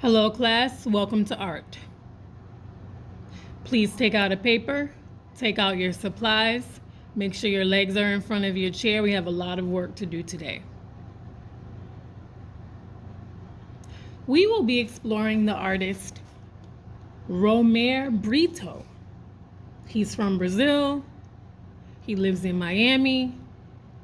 Hello class, welcome to art. Please take out a paper, take out your supplies, make sure your legs are in front of your chair. We have a lot of work to do today. We will be exploring the artist Romero Britto. He's from Brazil. He lives in Miami.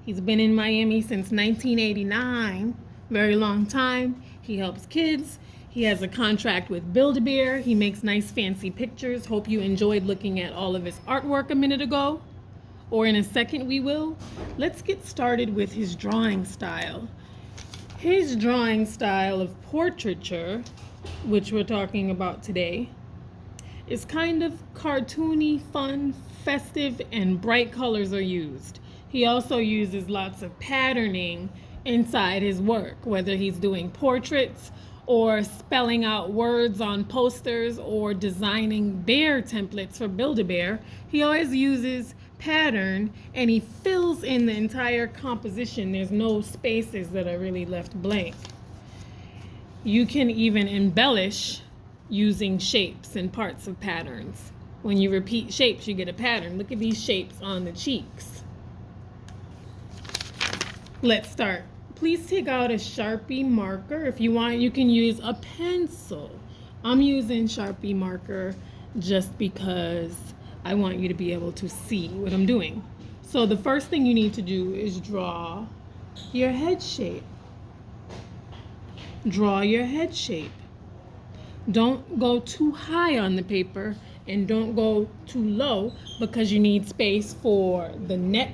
He's been in Miami since 1989, very long time. He helps kids. He has a contract with Build-A-Bear. He makes nice fancy pictures. Hope you enjoyed looking at all of his artwork a minute ago, or in a second we will. Let's get started with his drawing style. His drawing style of portraiture, which we're talking about today, is kind of cartoony, fun, festive, and bright colors are used. He also uses lots of patterning inside his work, whether he's doing portraits or spelling out words on posters or designing bear templates for Build-A-Bear. He always uses pattern and he fills in the entire composition. There's no spaces that are really left blank. You can even embellish using shapes and parts of patterns. When you repeat shapes, you get a pattern. Look at these shapes on the cheeks. Let's start. Please take out a Sharpie marker. If you want, you can use a pencil. I'm using Sharpie marker just because I want you to be able to see what I'm doing. So the first thing you need to do is draw your head shape. Draw your head shape. Don't go too high on the paper and don't go too low because you need space for the neck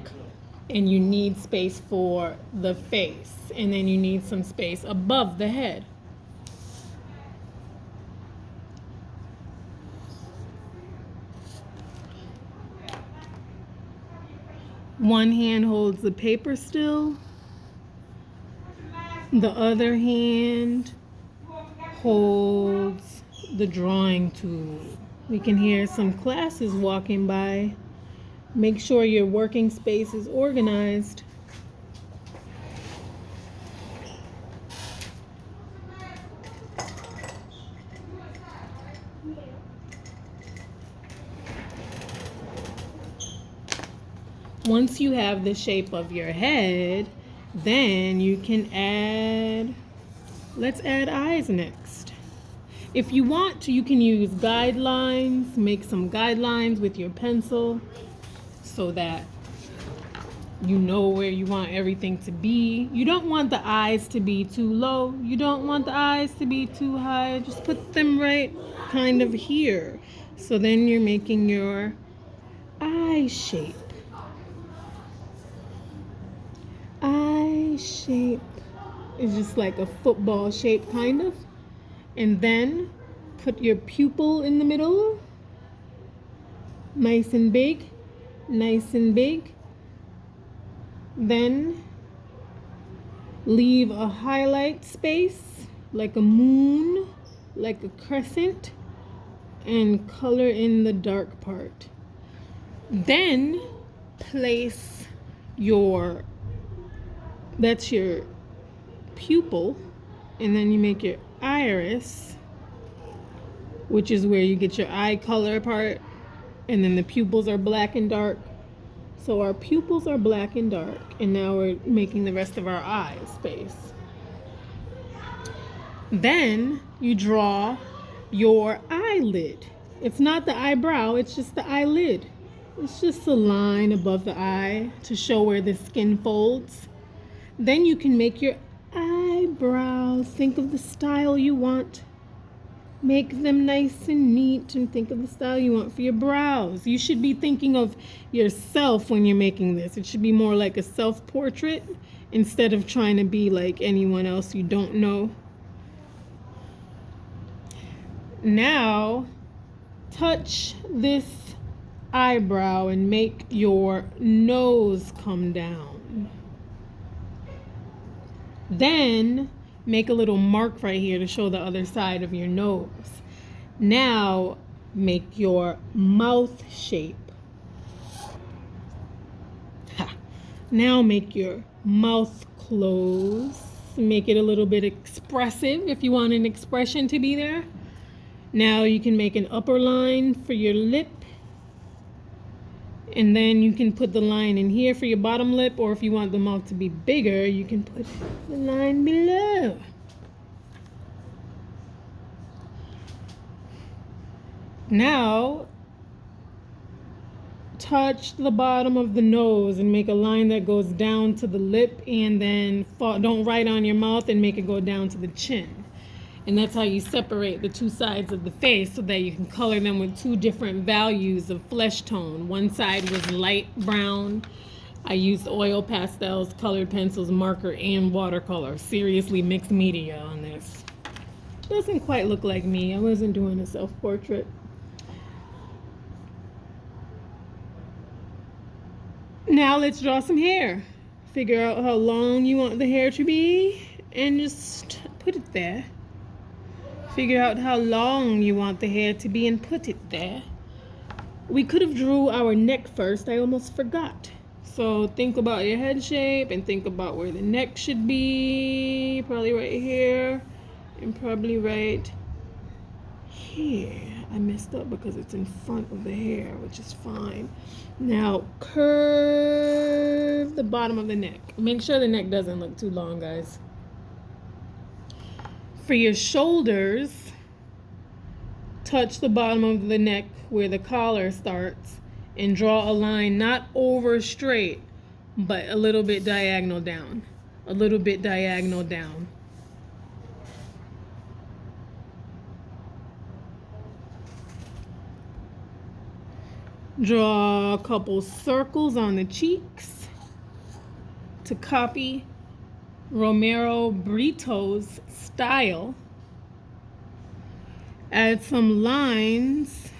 and you need space for the face, and then you need some space above the head. One hand holds the paper still. The other hand holds the drawing tool. We can hear some classes walking by. Make sure your working space is organized. Once you have the shape of your head, then you can let's add eyes next. If you want to, you can use guidelines, make some guidelines with your pencil so that you know where you want everything to be. You don't want the eyes to be too low. You don't want the eyes to be too high. Just put them right kind of here. So then you're making your eye shape. Eye shape is just like a football shape kind of. And then put your pupil in the middle. Nice and big. Nice and big. Then leave a highlight space like a moon, like a crescent, and color in the dark part. Then place that's your pupil, and then you make your iris, which is where you get your eye color part, and then the pupils are black and dark. So our pupils are black and dark, and now we're making the rest of our eye space. Then you draw your eyelid. It's not the eyebrow, it's just the eyelid. It's just a line above the eye to show where the skin folds. Then you can make your eyebrows. Think of the style you want. Make them nice and neat, and think of the style you want for your brows. You should be thinking of yourself when you're making this. It should be more like a self-portrait instead of trying to be like anyone else you don't know. Now, touch this eyebrow and make your nose come down. Then make a little mark right here to show the other side of your nose. Now make your mouth shape. Now make your mouth close. make it a little bit expressive if you want an expression to be there. Now you can make an upper line for your lip, and then you can put the line in here for your bottom lip, or if you want the mouth to be bigger, you can put the line below. Now touch the bottom of the nose and make a line that goes down to the lip, and then don't write on your mouth and make it go down to the chin. And that's how you separate the two sides of the face so that you can color them with two different values of flesh tone. One side was light brown. I used oil pastels, colored pencils, marker, and watercolor. Seriously, mixed media on this. Doesn't quite look like me. I wasn't doing a self-portrait. Now let's draw some hair. Figure out how long you want the hair to be and just put it there. Figure out how long you want the hair to be and put it there. We could have drew our neck first. I almost forgot. So think about your head shape and think about where the neck should be. Probably right here and probably right here. I messed up because it's in front of the hair, which is fine. Now curve the bottom of the neck. Make sure the neck doesn't look too long, guys. For your shoulders, touch the bottom of the neck where the collar starts and draw a line not over straight, but a little bit diagonal down. A little bit diagonal down. Draw a couple circles on the cheeks to copy Romero Britto's style. Add some lines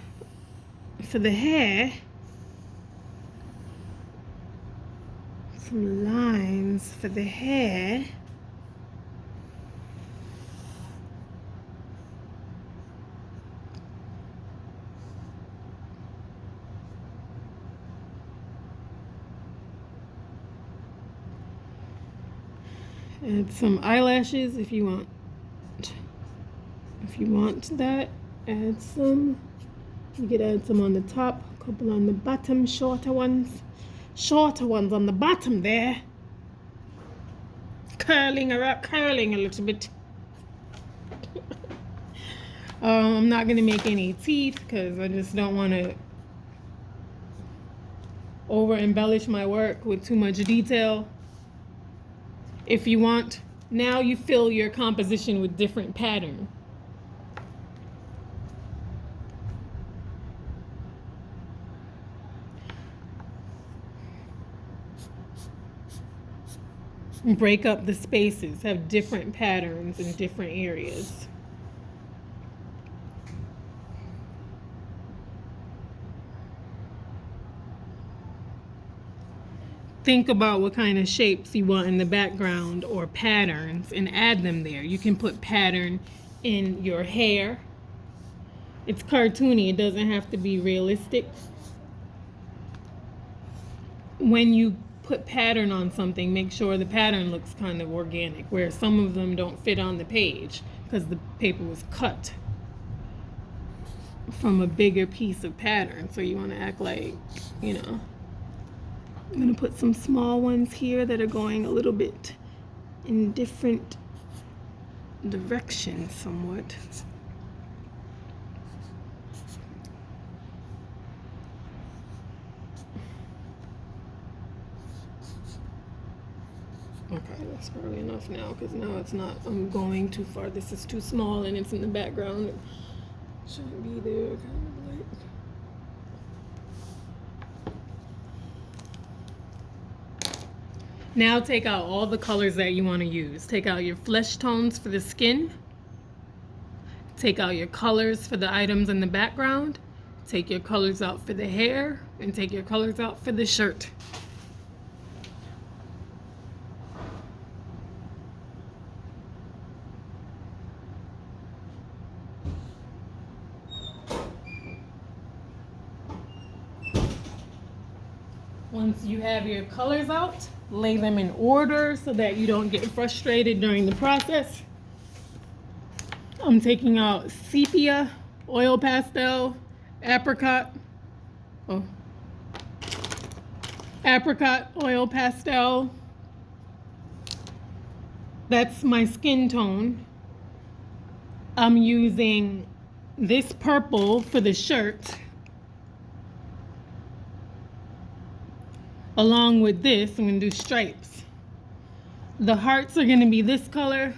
for the hair. Some lines for the hair. Add some eyelashes if you want. If you want that, add some. You could add some on the top, a couple on the bottom, shorter ones. Shorter ones on the bottom there. Curling a little bit. I'm not going to make any teeth because I just don't want to over embellish my work with too much detail. If you want, now you fill your composition with different pattern. Break up the spaces, have different patterns in different areas. Think about what kind of shapes you want in the background or patterns and add them there. You can put pattern in your hair. It's cartoony, it doesn't have to be realistic. When you put pattern on something, make sure the pattern looks kind of organic, where some of them don't fit on the page because the paper was cut from a bigger piece of pattern. So you want to act like, you know. I'm going to put some small ones here that are going a little bit in different directions somewhat. Okay, that's probably enough now because now it's not, I'm going too far. This is too small and it's in the background. It shouldn't be there, kind of like. Now take out all the colors that you want to use. Take out your flesh tones for the skin. Take out your colors for the items in the background. Take your colors out for the hair. And take your colors out for the shirt. Once you have your colors out, lay them in order so that you don't get frustrated during the process. I'm taking out sepia, oil pastel, apricot, oil pastel. That's my skin tone. I'm using this purple for the shirt, along with this. I'm going to do stripes. The hearts are going to be this color,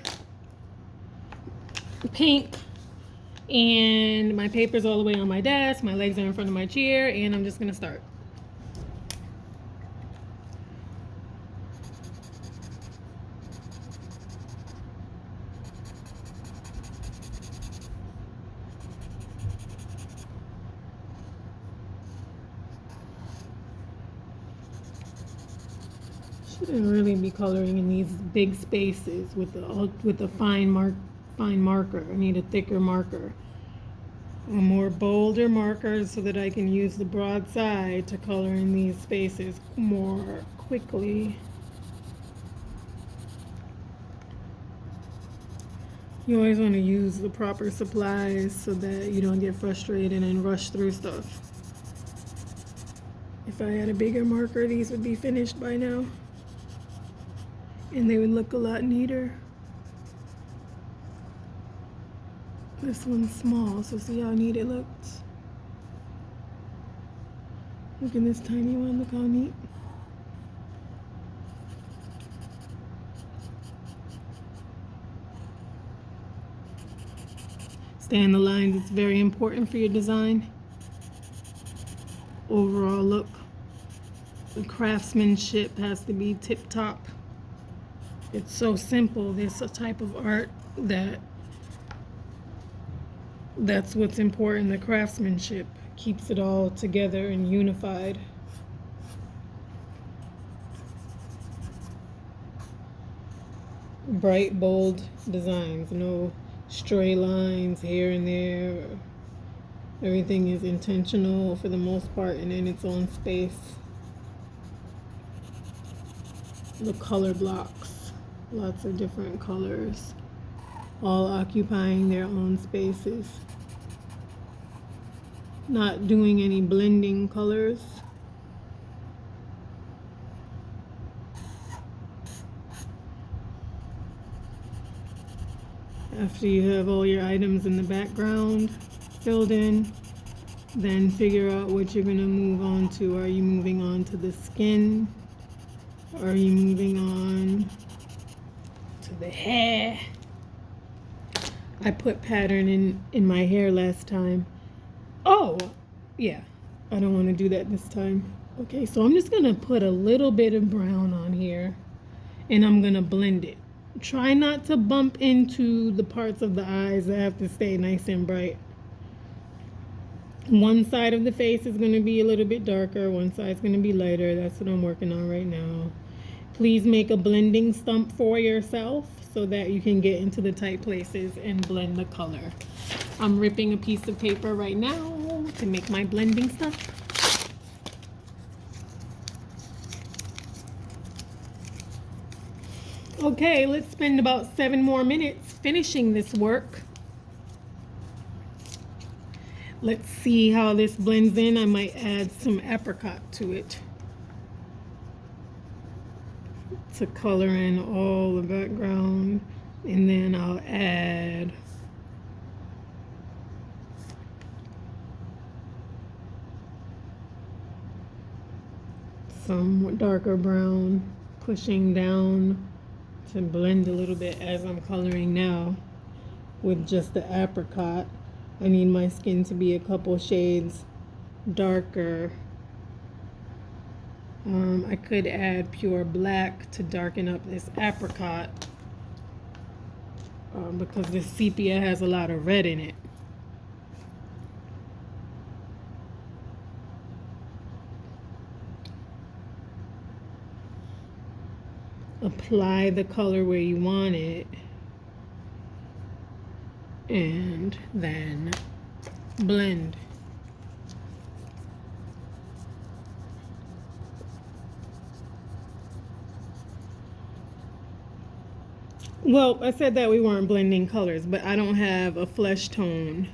pink, and my paper's all the way on my desk. My legs are in front of my chair, and I'm just going to start. Shouldn't really be coloring in these big spaces with the fine marker. I need a thicker marker, a more bolder marker, so that I can use the broad side to color in these spaces more quickly. You always want to use the proper supplies so that you don't get frustrated and rush through stuff. If I had a bigger marker, these would be finished by now, and they would look a lot neater. This one's small, so see how neat it looks? Look at this tiny one, look how neat. Stay in the lines, it's very important for your design. Overall look. The craftsmanship has to be tip top. It's so simple. There's a type of art that's what's important. The craftsmanship keeps it all together and unified. Bright, bold designs, no stray lines here and there. Everything is intentional for the most part and in its own space. The color blocks, lots of different colors, all occupying their own spaces. Not doing any blending colors. After you have all your items in the background filled in, then figure out what you're going to move on to. Are you moving on to the skin? Are you moving on to the hair? I put pattern in my hair last time. Oh, yeah. I don't want to do that this time. Okay, so I'm just going to put a little bit of brown on here, and I'm going to blend it. Try not to bump into the parts of the eyes that have to stay nice and bright. One side of the face is going to be a little bit darker. One side is going to be lighter. That's what I'm working on right now. Please make a blending stump for yourself so that you can get into the tight places and blend the color. I'm ripping a piece of paper right now to make my blending stump. Okay, let's spend about 7 more minutes finishing this work. Let's see how this blends in. I might add some apricot to it to color in all the background, and then I'll add some darker brown, pushing down to blend a little bit as I'm coloring now with just the apricot. I need my skin to be a couple shades darker. I could add pure black to darken up this apricot because this sepia has a lot of red in it. Apply the color where you want it, and then blend. Well, I said that we weren't blending colors, but I don't have a flesh tone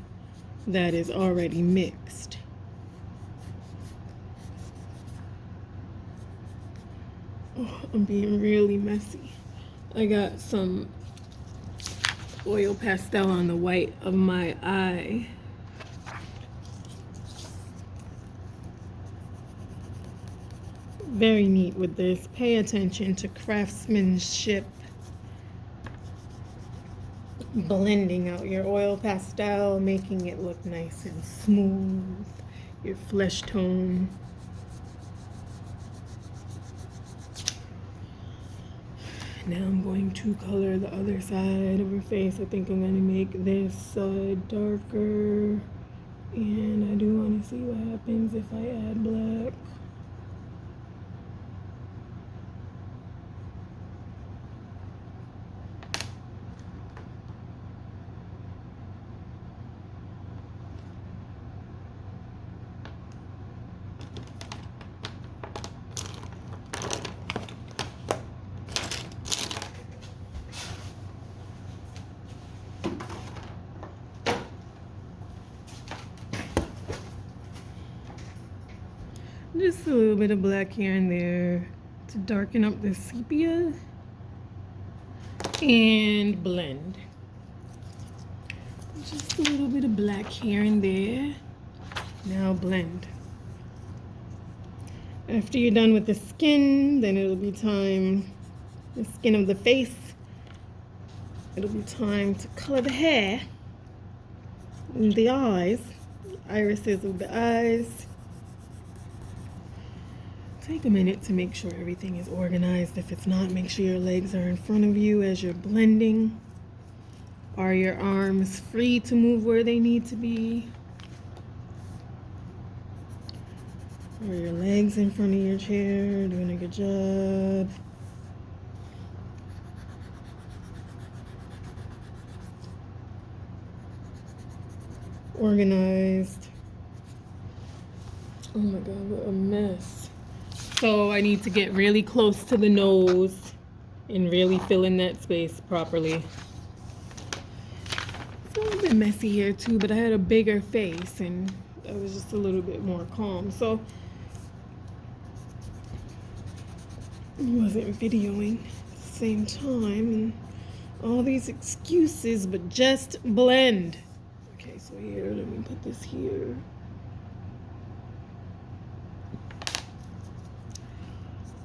that is already mixed. Oh, I'm being really messy. I got some oil pastel on the white of my eye. Very neat with this. Pay attention to craftsmanship. Blending out your oil pastel, making it look nice and smooth. Your flesh tone. Now I'm going to color the other side of her face. I think I'm going to make this side darker. And I do want to see what happens if I add black. Just a little bit of black here and there to darken up the sepia. And blend. Just a little bit of black here and there. Now blend. After you're done with the skin, then it'll be time, the skin of the face, it'll be time to color the hair and the eyes, irises of the eyes. Take a minute to make sure everything is organized. If it's not, make sure your legs are in front of you as you're blending. Are your arms free to move where they need to be? Are your legs in front of your chair? Doing a good job. Organized. Oh my God, what a mess. So I need to get really close to the nose and really fill in that space properly. It's a little bit messy here too, but I had a bigger face and I was just a little bit more calm. So I wasn't videoing at the same time and all these excuses, but just blend. Okay, so here, let me put this here.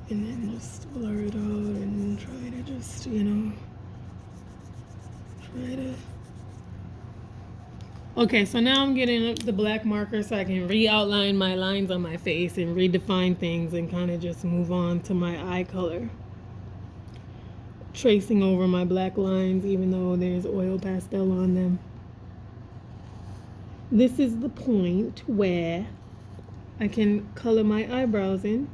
And then just blur it out and try to just, try to... Okay, so now I'm getting the black marker so I can re-outline my lines on my face and redefine things and kind of just move on to my eye color. Tracing over my black lines even though there's oil pastel on them. This is the point where I can color my eyebrows in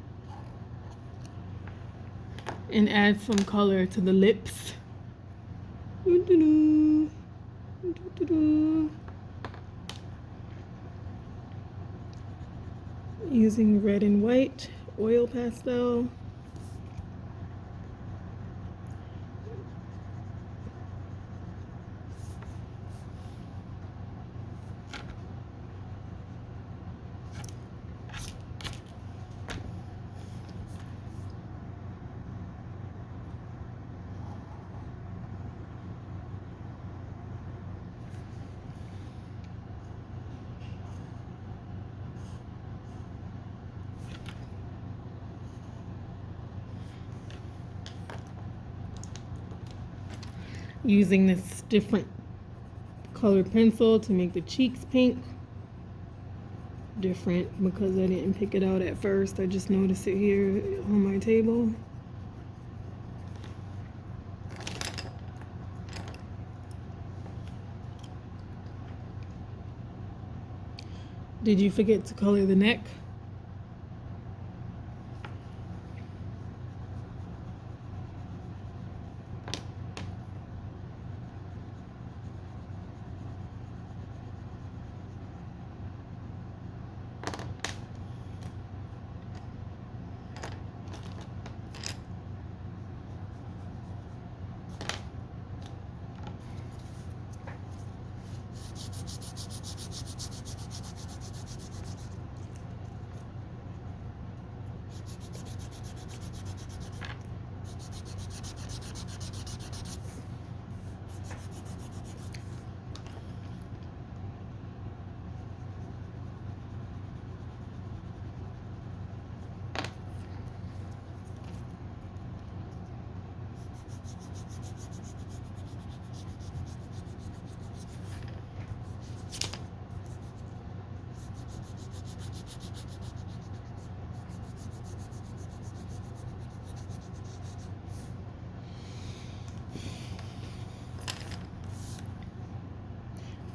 and add some color to the lips. Using red and white oil pastel. Using this different colored pencil to make the cheeks pink. Different because I didn't pick it out at first. I just noticed it here on my table. Did you forget to color the neck?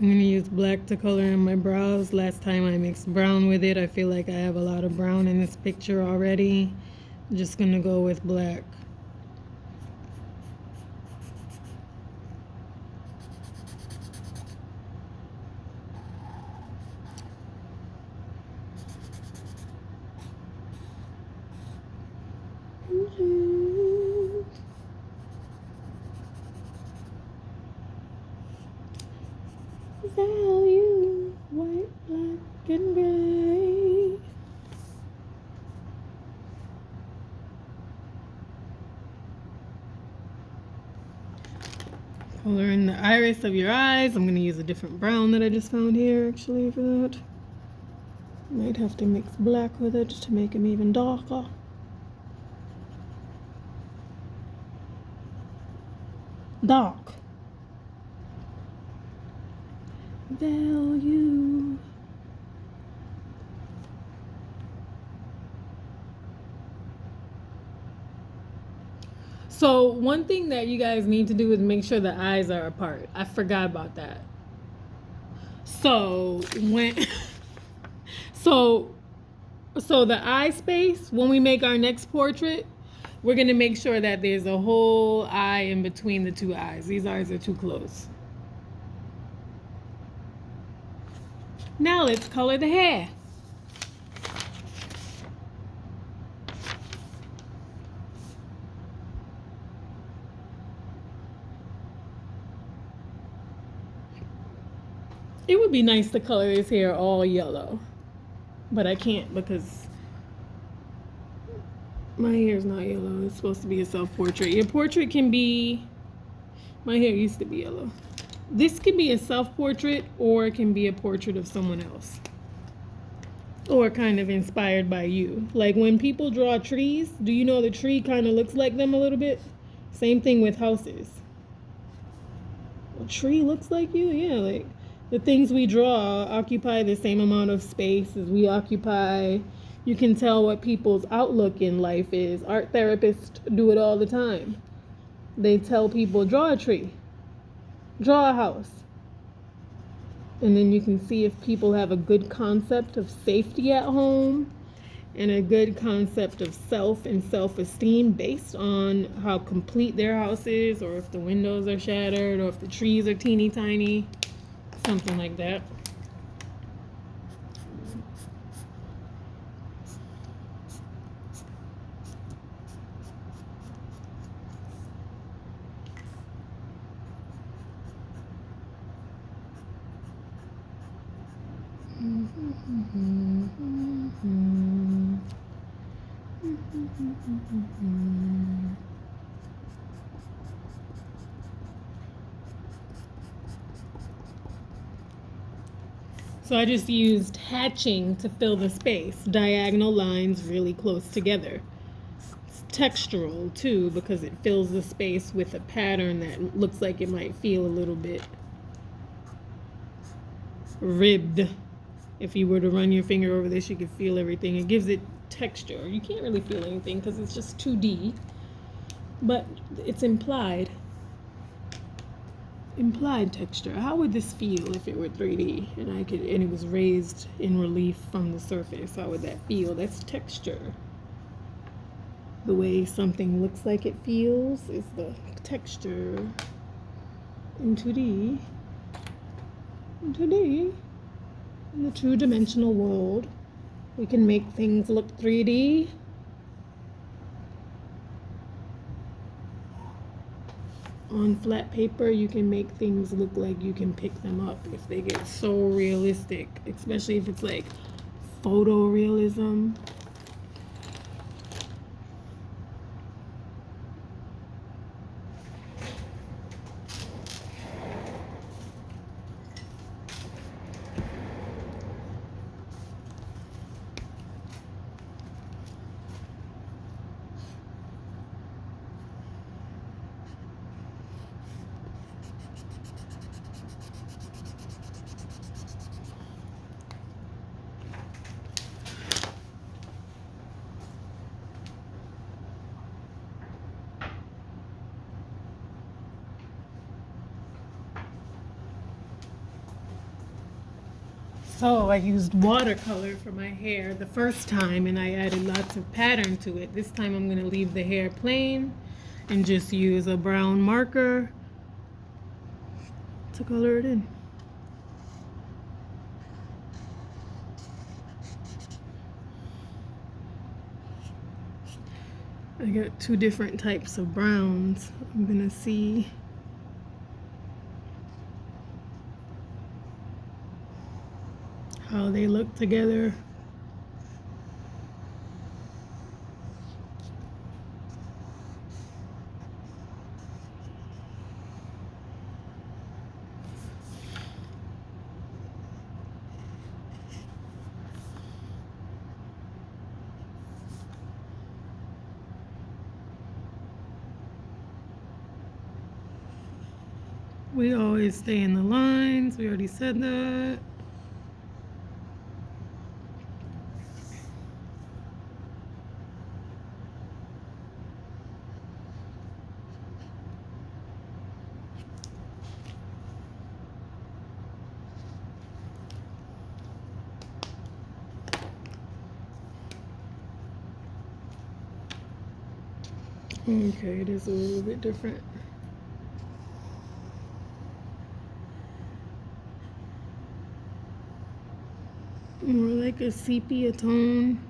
I'm gonna use black to color in my brows. Last time I mixed brown with it. I feel like I have a lot of brown in this picture already. I'm just gonna go with black. Value, white, black, and gray. Color in the iris of your eyes. I'm going to use a different brown that I just found here actually for that. Might have to mix black with it to make them even darker. Dark. Value. So one thing that you guys need to do is make sure the eyes are apart. I forgot about that. So when so the eye space, when we make our next portrait, we're gonna make sure that there's a whole eye in between the two eyes. These eyes are too close. Now let's color the hair. It would be nice to color his hair all yellow, but I can't because my hair's not yellow. It's supposed to be a self-portrait. Your portrait can be, my hair used to be yellow. This can be a self-portrait or it can be a portrait of someone else. Or kind of inspired by you. Like when people draw trees, do you know the tree kind of looks like them a little bit? Same thing with houses. A tree looks like you? Yeah, like the things we draw occupy the same amount of space as we occupy. You can tell what people's outlook in life is. Art therapists do it all the time. They tell people, draw a tree, draw a house. And then you can see if people have a good concept of safety at home and a good concept of self and self-esteem based on how complete their house is, or if the windows are shattered, or if the trees are teeny tiny. Something like that. So I just used hatching to fill the space, diagonal lines really close together. It's textural too because it fills the space with a pattern that looks like it might feel a little bit ribbed. If you were to run your finger over this, you could feel everything. It gives it texture. You can't really feel anything because it's just 2D, but it's implied texture. How would this feel if it were 3D and it was raised in relief from the surface? How would that feel? That's texture. The way something looks like it feels is the texture. In 2D, in the two-dimensional world, we can make things look 3D. On flat paper, you can make things look like you can pick them up if they get so realistic, especially if it's like photorealism. So I used watercolor for my hair the first time and I added lots of pattern to it. This time I'm going to leave the hair plain and just use a brown marker to color it in. I got two different types of browns. I'm going to see how they look together. We always stay in the lines. We already said that. Okay, it is a little bit different. More like a sepia tone.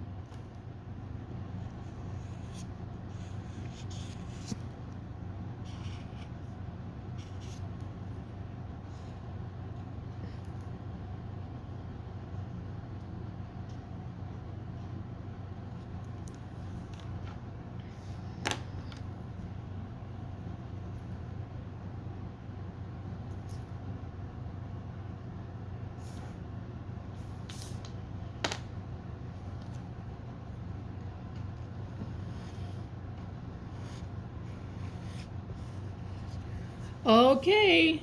Okay.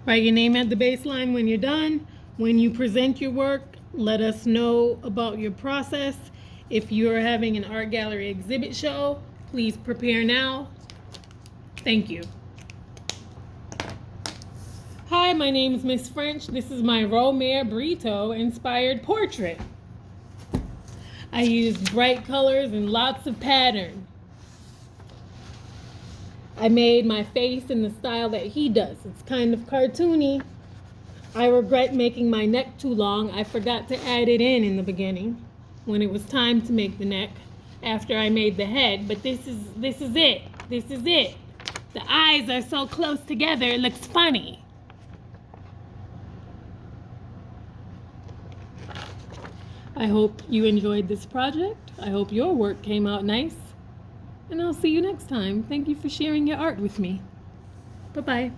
Write your name at the baseline when you're done. When you present your work, let us know about your process. If you're having an art gallery exhibit show, please prepare now. Thank you. Hi, my name is Miss French. This is my Romero Britto inspired portrait. I used bright colors and lots of pattern. I made my face in the style that he does. It's kind of cartoony. I regret making my neck too long. I forgot to add it in the beginning when it was time to make the neck after I made the head. But this is it. This is it. The eyes are so close together, it looks funny. I hope you enjoyed this project. I hope your work came out nice. And I'll see you next time. Thank you for sharing your art with me. Bye-bye.